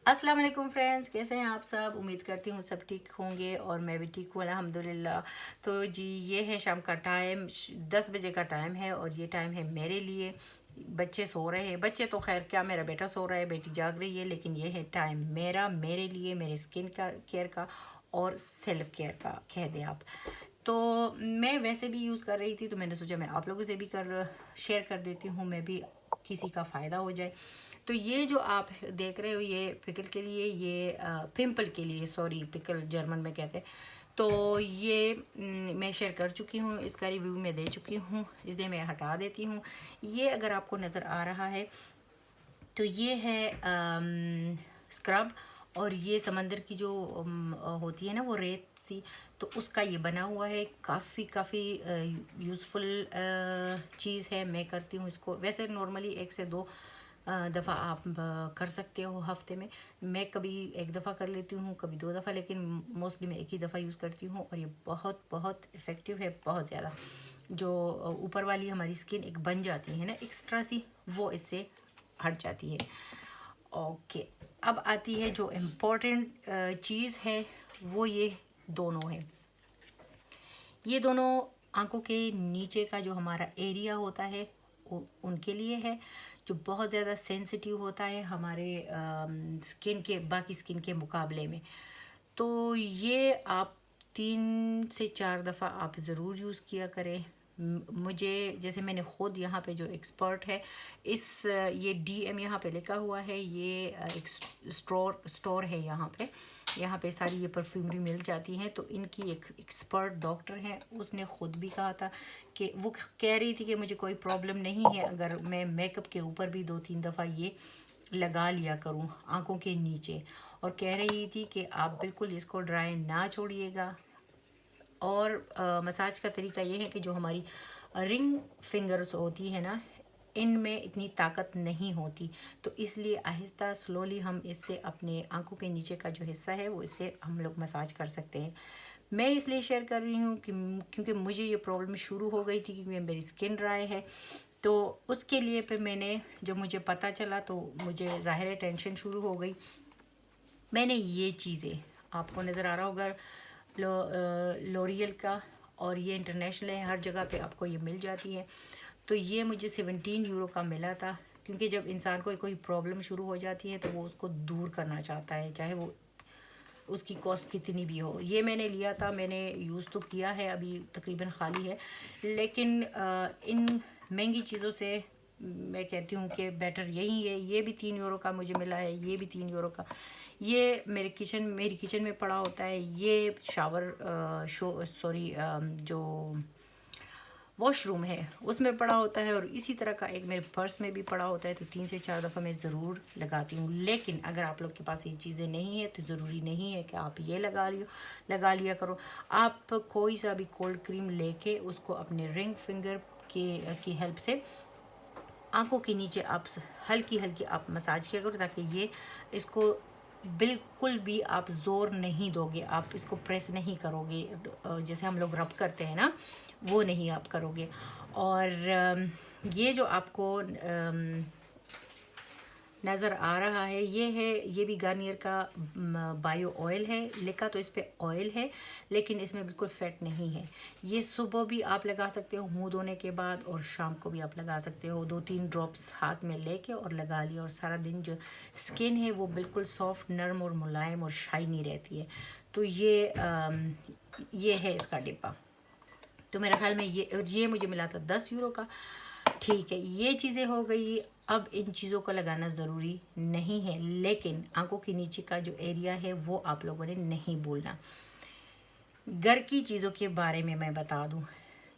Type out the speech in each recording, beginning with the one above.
अस्सलाम वालेकुम फ्रेंड्स, कैसे हैं आप सब। उम्मीद करती हूँ सब ठीक होंगे और मैं भी ठीक हूँ अल्हम्दुलिल्लाह। तो जी ये है शाम का टाइम, 10 बजे का टाइम है और ये टाइम है मेरे लिए। बच्चे सो रहे हैं, बच्चे तो खैर क्या, मेरा बेटा सो रहा है, बेटी जाग रही है, लेकिन ये है टाइम मेरे लिए, मेरे स्किन का केयर का और सेल्फ केयर का कह दें आप। तो मैं वैसे भी यूज़ कर रही थी, तो मैंने सोचा मैं आप लोगों से भी शेयर कर देती हूँ, मैं भी किसी का फ़ायदा हो जाए। तो ये जो आप देख रहे हो, ये पिकल के लिए, ये पिंपल के लिए, सॉरी पिकल जर्मन में कहते हैं। तो ये मैं शेयर कर चुकी हूँ, इसका रिव्यू मैं दे चुकी हूँ, इसलिए मैं हटा देती हूँ। ये अगर आपको नज़र आ रहा है तो ये है स्क्रब, और ये समंदर की जो होती है ना वो रेत सी, तो उसका ये बना हुआ है। काफ़ी यूज़फुल चीज़ है। मैं करती हूँ इसको, वैसे नॉर्मली 1 से 2 दफ़ा आप कर सकते हो हफ्ते में। मैं कभी 1 दफ़ा कर लेती हूँ, कभी 2 दफ़ा, लेकिन मोस्टली मैं एक ही दफ़ा यूज़ करती हूँ और ये बहुत बहुत इफ़ेक्टिव है, बहुत ज़्यादा। जो ऊपर वाली हमारी स्किन एक बन जाती है ना एक्स्ट्रा सी, वो इससे हट जाती है। ओके, अब आती है जो इम्पोर्टेंट चीज़ है, वो ये दोनों है। ये दोनों आंखों के नीचे का जो हमारा एरिया होता है उनके लिए है, जो बहुत ज़्यादा सेंसिटिव होता है हमारे स्किन के, बाकी स्किन के मुकाबले में। तो ये आप 3 से 4 दफ़ा आप ज़रूर यूज़ किया करें। मुझे, जैसे मैंने खुद यहाँ पे जो एक्सपर्ट है, ये डीएम यहाँ पे लिखा हुआ है, ये एक स्टोर है यहाँ पे सारी ये परफ्यूमरी मिल जाती हैं। तो इनकी एक एक्सपर्ट डॉक्टर हैं, उसने ख़ुद भी कहा था कि वो कह रही थी कि मुझे कोई प्रॉब्लम नहीं है अगर मैं मेकअप के ऊपर भी 2-3 दफ़ा ये लगा लिया करूं आंखों के नीचे। और कह रही थी कि आप बिल्कुल इसको ड्राई ना छोड़िएगा। और मसाज का तरीका ये है कि जो हमारी रिंग फिंगर्स होती है ना, इनमें इतनी ताकत नहीं होती, तो इसलिए आहिस्ता स्लोली हम इससे अपने आंखों के नीचे का जो हिस्सा है वो इससे हम लोग मसाज कर सकते हैं। मैं इसलिए शेयर कर रही हूँ कि क्योंकि मुझे ये प्रॉब्लम शुरू हो गई थी, क्योंकि मेरी स्किन ड्राई है। तो उसके लिए फिर मैंने, जब मुझे पता चला तो मुझे ज़ाहिर है टेंशन शुरू हो गई। मैंने ये चीज़ें, आपको नज़र आ रहा होगा लोरियल का, और ये इंटरनेशनल है, हर जगह पे आपको ये मिल जाती है। तो ये मुझे 17 यूरो का मिला था, क्योंकि जब इंसान को कोई प्रॉब्लम शुरू हो जाती है तो वो उसको दूर करना चाहता है, चाहे वो उसकी कॉस्ट कितनी भी हो। ये मैंने लिया था, मैंने यूज़ तो किया है, अभी तकरीबन ख़ाली है। लेकिन इन महंगी चीज़ों से मैं कहती हूँ कि बेटर यही है। ये भी 3 यूरो का मुझे मिला है, ये भी 3 यूरो का। ये मेरी किचन में पड़ा होता है। ये जो वॉशरूम है उसमें पड़ा होता है, और इसी तरह का एक मेरे पर्स में भी पड़ा होता है। तो 3 से 4 दफ़ा मैं ज़रूर लगाती हूँ। लेकिन अगर आप लोग के पास ये चीज़ें नहीं है तो ज़रूरी नहीं है कि आप ये लगा लिया करो। आप कोई सा भी कोल्ड क्रीम लेके उसको अपने रिंग फिंगर की हेल्प से आंखों के नीचे आप हल्की हल्की आप मसाज किया करो, ताकि ये इसको बिल्कुल भी आप ज़ोर नहीं दोगे, आप इसको प्रेस नहीं करोगे, जैसे हम लोग रब करते हैं ना, वो नहीं आप करोगे। और ये जो आपको नज़र आ रहा है, ये भी गार्नियर का बायो ऑयल है। लिखा तो इस पे ऑयल है, लेकिन इसमें बिल्कुल फैट नहीं है। ये सुबह भी आप लगा सकते हो मुंह धोने के बाद, और शाम को भी आप लगा सकते हो। 2-3 ड्रॉप्स हाथ में लेके और लगा लिया, और सारा दिन जो स्किन है वो बिल्कुल सॉफ्ट, नरम और मुलायम और शाइनी रहती है। तो ये है इसका डिब्बा। तो मेरे ख्याल में ये मुझे मिला था 10 यूरो का। ठीक है, ये चीज़ें हो गई। अब इन चीज़ों को लगाना ज़रूरी नहीं है, लेकिन आंखों के नीचे का जो एरिया है वो आप लोगों ने नहीं भूलना। घर की चीज़ों के बारे में मैं बता दूं,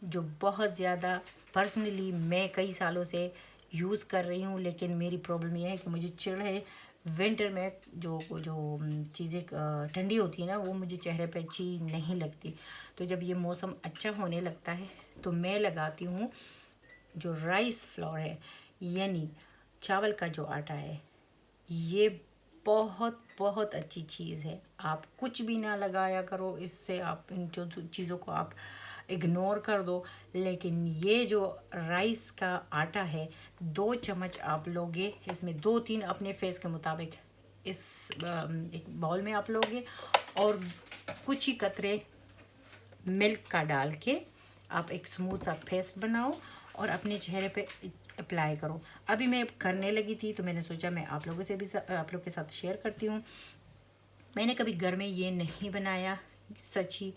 जो बहुत ज़्यादा पर्सनली मैं कई सालों से यूज़ कर रही हूँ, लेकिन मेरी प्रॉब्लम यह है कि मुझे चिढ़ है। विंटर में जो जो चीज़ें ठंडी होती है ना, वो मुझे चेहरे पे अच्छी नहीं लगती। तो जब ये मौसम अच्छा होने लगता है तो मैं लगाती हूँ जो राइस फ्लोर है, यानी चावल का जो आटा है। ये बहुत बहुत अच्छी चीज़ है। आप कुछ भी ना लगाया करो इससे, आप इन जो चीज़ों को आप इग्नोर कर दो। लेकिन ये जो राइस का आटा है, 2 चम्मच आप लोगे, इसमें 2-3 अपने फेस के मुताबिक इस एक बाउल में आप लोगे और कुछ ही कतरे मिल्क का डाल के आप एक स्मूथ सा पेस्ट बनाओ और अपने चेहरे पे अप्लाई करो। अभी मैं करने लगी थी तो मैंने सोचा मैं आप लोगों से भी आप लोग के साथ शेयर करती हूँ। मैंने कभी घर में ये नहीं बनाया, सच्ची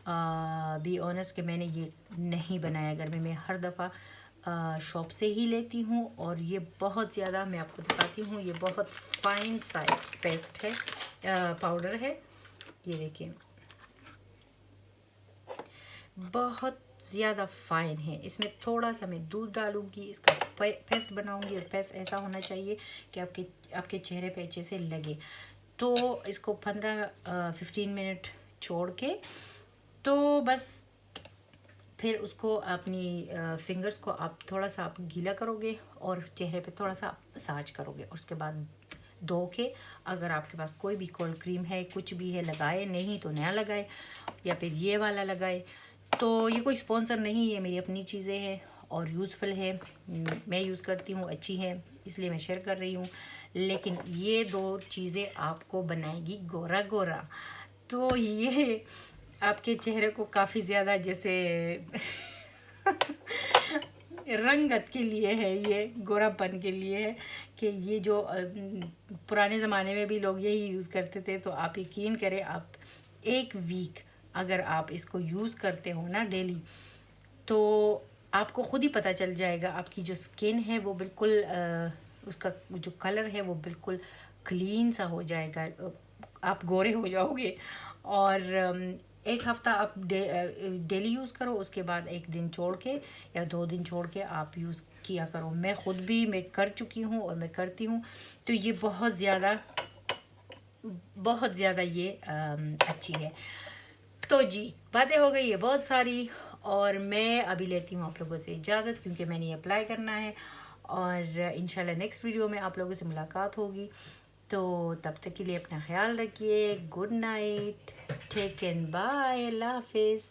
बी ऑनेस्ट कि मैंने ये नहीं बनाया घर में। मैं हर दफ़ा शॉप से ही लेती हूँ और ये बहुत ज़्यादा, मैं आपको दिखाती हूँ, ये बहुत फाइन सा पेस्ट है, पाउडर है। ये देखिए बहुत ज़्यादा फाइन है। इसमें थोड़ा सा मैं दूध डालूँगी, इसका पेस्ट बनाऊँगी और पेस्ट ऐसा होना चाहिए कि आपके चेहरे पे अच्छे से लगे। तो इसको 15-15 मिनट छोड़ के तो बस फिर उसको अपनी फिंगर्स को आप थोड़ा सा आप गीला करोगे और चेहरे पे थोड़ा सा मसाज करोगे और उसके बाद धो के, अगर आपके पास कोई भी कोल्ड क्रीम है, कुछ भी है, लगाए, नहीं तो नया लगाए या फिर ये वाला लगाए। तो ये कोई स्पॉन्सर नहीं है, मेरी अपनी चीज़ें हैं और यूज़फुल है, मैं यूज़ करती हूँ, अच्छी है, इसलिए मैं शेयर कर रही हूँ। लेकिन ये 2 चीज़ें आपको बनाएगी गोरा गोरा। तो ये आपके चेहरे को काफ़ी ज़्यादा जैसे रंगत के लिए है, ये गोरापन के लिए है कि ये जो पुराने ज़माने में भी लोग यही यूज़ करते थे। तो आप यकीन करें, आप 1 वीक अगर आप इसको यूज़ करते हो ना डेली, तो आपको खुद ही पता चल जाएगा आपकी जो स्किन है वो बिल्कुल उसका जो कलर है वो बिल्कुल क्लीन सा हो जाएगा, आप गोरे हो जाओगे। और 1 हफ़्ता आप डेली यूज़ करो, उसके बाद 1 दिन छोड़ के या 2 दिन छोड़ के आप यूज़ किया करो। मैं ख़ुद भी मैं कर चुकी हूँ और मैं करती हूँ। तो ये बहुत ज़्यादा ये अच्छी है। तो जी, बातें हो गई है बहुत सारी और मैं अभी लेती हूँ आप लोगों से इजाज़त, क्योंकि मैंने ये अप्लाई करना है और इंशाल्लाह नेक्स्ट वीडियो में आप लोगों से मुलाकात होगी। तो तब तक के लिए अपना ख्याल रखिए। Good night, take care, bye, अल्लाह हाफिज़।